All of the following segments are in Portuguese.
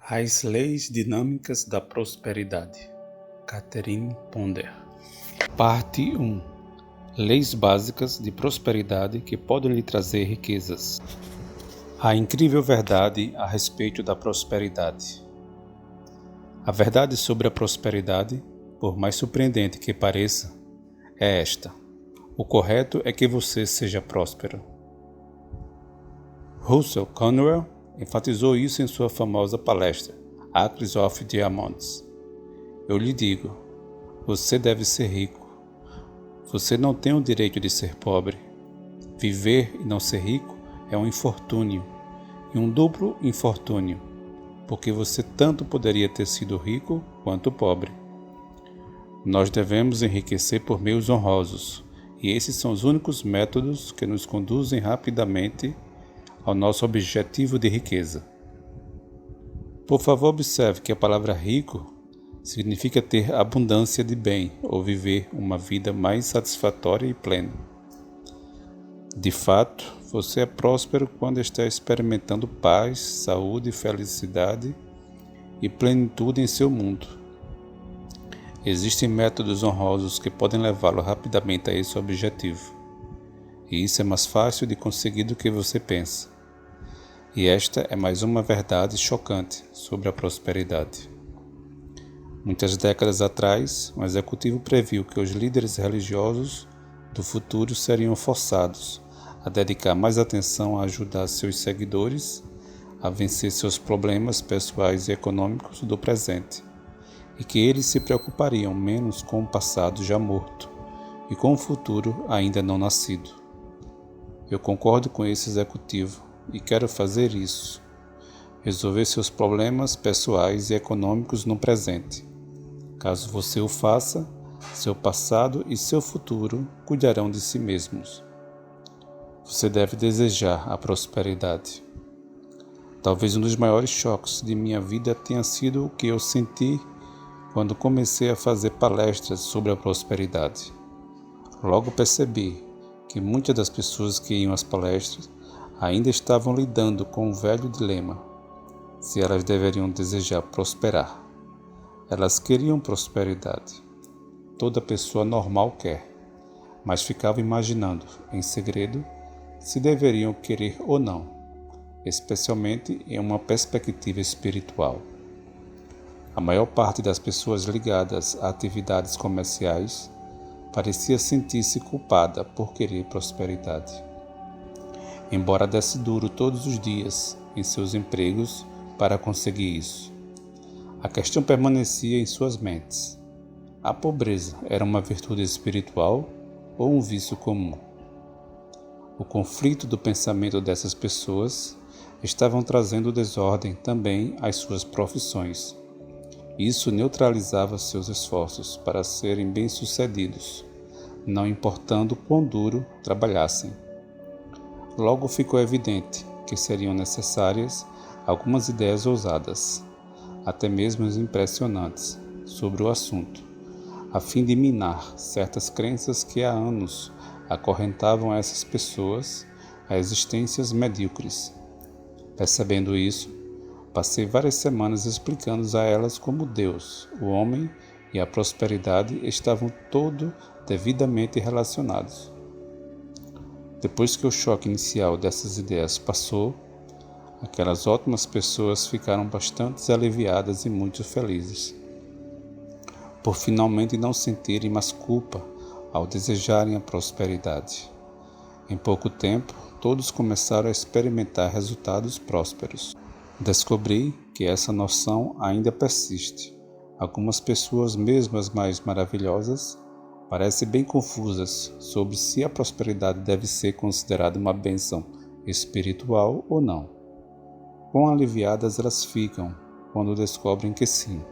As Leis Dinâmicas da Prosperidade, Catherine Ponder. Parte 1. Leis básicas de prosperidade que podem lhe trazer riquezas. A incrível verdade a respeito da prosperidade. A verdade sobre a prosperidade, por mais surpreendente que pareça, é esta: o correto é que você seja próspero. Russell Conwell enfatizou isso em sua famosa palestra, Acres of Diamonds. Eu lhe digo, você deve ser rico. Você não tem o direito de ser pobre. Viver e não ser rico é um infortúnio, e um duplo infortúnio, porque você tanto poderia ter sido rico quanto pobre. Nós devemos enriquecer por meios honrosos, e esses são os únicos métodos que nos conduzem rapidamente ao nosso objetivo de riqueza. Por favor, observe que a palavra rico significa ter abundância de bem ou viver uma vida mais satisfatória e plena. De fato, você é próspero quando está experimentando paz, saúde, felicidade e plenitude em seu mundo. Existem métodos honrosos que podem levá-lo rapidamente a esse objetivo, e isso é mais fácil de conseguir do que você pensa. E esta é mais uma verdade chocante sobre a prosperidade. Muitas décadas atrás, um executivo previu que os líderes religiosos do futuro seriam forçados a dedicar mais atenção a ajudar seus seguidores a vencer seus problemas pessoais e econômicos do presente, e que eles se preocupariam menos com o passado já morto e com o futuro ainda não nascido. Eu concordo com esse executivo e quero fazer isso: resolver seus problemas pessoais e econômicos no presente. Caso você o faça, seu passado e seu futuro cuidarão de si mesmos. Você deve desejar a prosperidade. Talvez um dos maiores choques de minha vida tenha sido o que eu senti quando comecei a fazer palestras sobre a prosperidade. Logo percebi que muitas das pessoas que iam às palestras ainda estavam lidando com o velho dilema: se elas deveriam desejar prosperar. Elas queriam prosperidade. Toda pessoa normal quer, mas ficavam imaginando, em segredo, se deveriam querer ou não, especialmente em uma perspectiva espiritual. A maior parte das pessoas ligadas a atividades comerciais parecia sentir-se culpada por querer prosperidade. Embora desse duro todos os dias em seus empregos para conseguir isso, a questão permanecia em suas mentes: a pobreza era uma virtude espiritual ou um vício comum? O conflito do pensamento dessas pessoas estavam trazendo desordem também às suas profissões. Isso neutralizava seus esforços para serem bem-sucedidos, não importando quão duro trabalhassem. Logo ficou evidente que seriam necessárias algumas ideias ousadas, até mesmo impressionantes, sobre o assunto, a fim de minar certas crenças que há anos acorrentavam essas pessoas a existências medíocres. Percebendo isso, passei várias semanas explicando a elas como Deus, o homem e a prosperidade estavam todos devidamente relacionados. Depois que o choque inicial dessas ideias passou, aquelas ótimas pessoas ficaram bastante aliviadas e muito felizes, por finalmente não sentirem mais culpa ao desejarem a prosperidade. Em pouco tempo, todos começaram a experimentar resultados prósperos. Descobri que essa noção ainda persiste. Algumas pessoas, mesmo as mais maravilhosas, parecem bem confusas sobre se a prosperidade deve ser considerada uma bênção espiritual ou não. Quão aliviadas elas ficam quando descobrem que sim,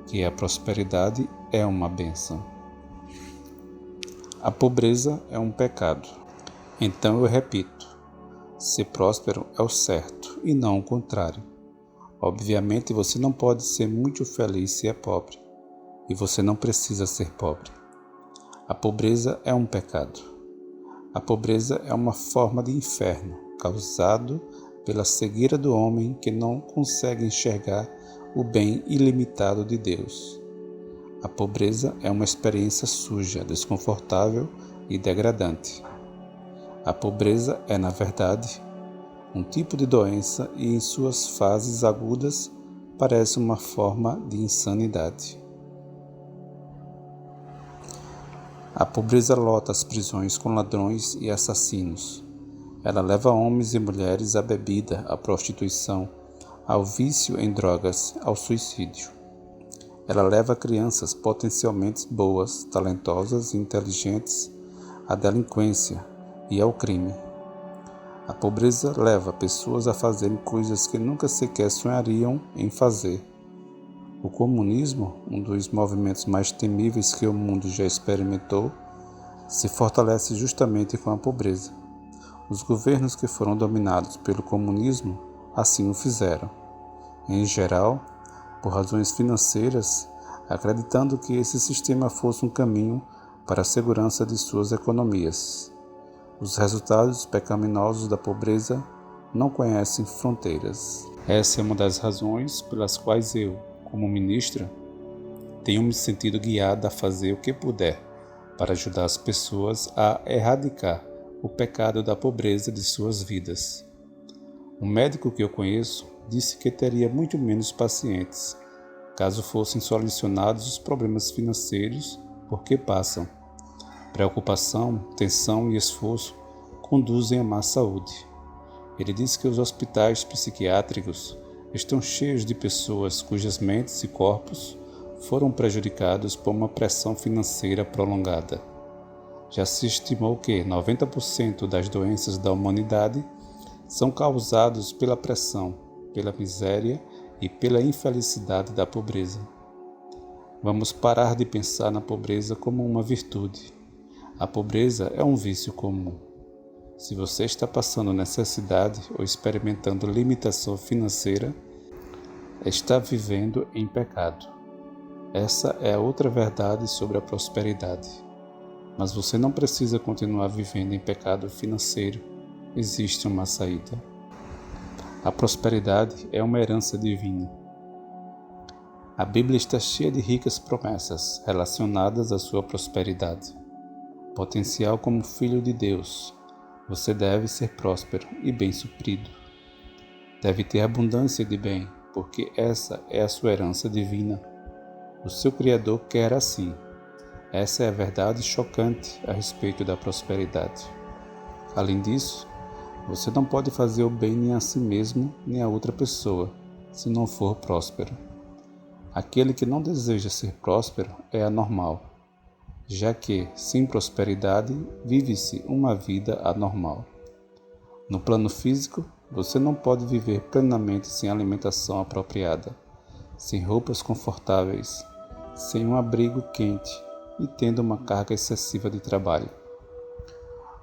que a prosperidade é uma bênção. A pobreza é um pecado. Então eu repito: ser próspero é o certo e não o contrário. Obviamente você não pode ser muito feliz se é pobre, e você não precisa ser pobre. A pobreza é um pecado. A pobreza é uma forma de inferno, causado pela cegueira do homem que não consegue enxergar o bem ilimitado de Deus. A pobreza é uma experiência suja, desconfortável e degradante. A pobreza é, na verdade, um tipo de doença e, em suas fases agudas, parece uma forma de insanidade. A pobreza lota as prisões com ladrões e assassinos. Ela leva homens e mulheres à bebida, à prostituição, ao vício em drogas, ao suicídio. Ela leva crianças potencialmente boas, talentosas e inteligentes à delinquência e ao crime. A pobreza leva pessoas a fazerem coisas que nunca sequer sonhariam em fazer. O comunismo, um dos movimentos mais temíveis que o mundo já experimentou, se fortalece justamente com a pobreza. Os governos que foram dominados pelo comunismo assim o fizeram. Em geral, por razões financeiras, acreditando que esse sistema fosse um caminho para a segurança de suas economias. Os resultados pecaminosos da pobreza não conhecem fronteiras. Essa é uma das razões pelas quais eu, como ministra, tenho me sentido guiado a fazer o que puder para ajudar as pessoas a erradicar o pecado da pobreza de suas vidas. Um médico que eu conheço disse que teria muito menos pacientes caso fossem solucionados os problemas financeiros porque passam. Preocupação, tensão e esforço conduzem a má saúde. Ele disse que os hospitais psiquiátricos estão cheios de pessoas cujas mentes e corpos foram prejudicados por uma pressão financeira prolongada. Já se estimou que 90% das doenças da humanidade são causados pela pressão, pela miséria e pela infelicidade da pobreza. Vamos parar de pensar na pobreza como uma virtude. A pobreza é um vício comum. Se você está passando necessidade ou experimentando limitação financeira, está vivendo em pecado. Essa é a outra verdade sobre a prosperidade. Mas você não precisa continuar vivendo em pecado financeiro. Existe uma saída. A prosperidade é uma herança divina. A Bíblia está cheia de ricas promessas relacionadas à sua prosperidade. Potencial como filho de Deus, você deve ser próspero e bem suprido. Deve ter abundância de bem, porque essa é a sua herança divina. O seu Criador quer assim. Essa é a verdade chocante a respeito da prosperidade. Além disso, você não pode fazer o bem nem a si mesmo nem a outra pessoa, se não for próspero. Aquele que não deseja ser próspero é anormal, já que, sem prosperidade, vive-se uma vida anormal. No plano físico, você não pode viver plenamente sem alimentação apropriada, sem roupas confortáveis, sem um abrigo quente e tendo uma carga excessiva de trabalho.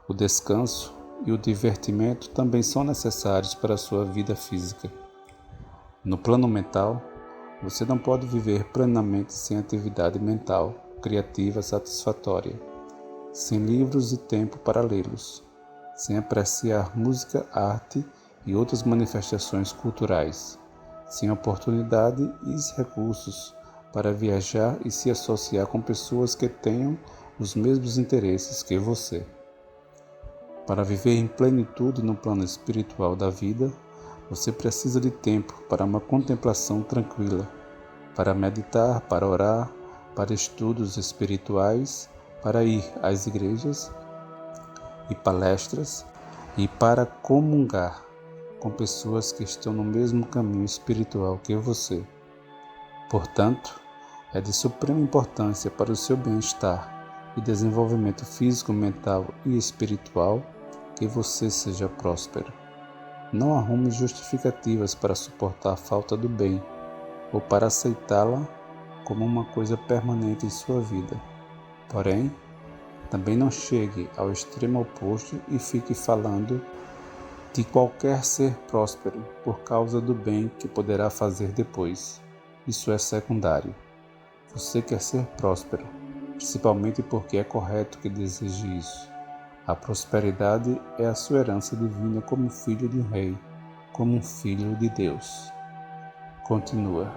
O descanso e o divertimento também são necessários para a sua vida física. No plano mental, você não pode viver plenamente sem atividade mental, criativa satisfatória, sem livros e tempo para lê-los, sem apreciar música, arte e outras manifestações culturais, sem oportunidade e recursos para viajar e se associar com pessoas que tenham os mesmos interesses que você. Para viver em plenitude no plano espiritual da vida, você precisa de tempo para uma contemplação tranquila, para meditar, para orar, para estudos espirituais, para ir às igrejas e palestras e para comungar com pessoas que estão no mesmo caminho espiritual que você. Portanto, é de suprema importância para o seu bem-estar e desenvolvimento físico, mental e espiritual que você seja próspero. Não arrume justificativas para suportar a falta do bem ou para aceitá-la como uma coisa permanente em sua vida. Porém, também não chegue ao extremo oposto e fique falando de qualquer ser próspero por causa do bem que poderá fazer depois. Isso é secundário. Você quer ser próspero, principalmente porque é correto que deseje isso. A prosperidade é a sua herança divina como filho de um rei, como um filho de Deus. Continua.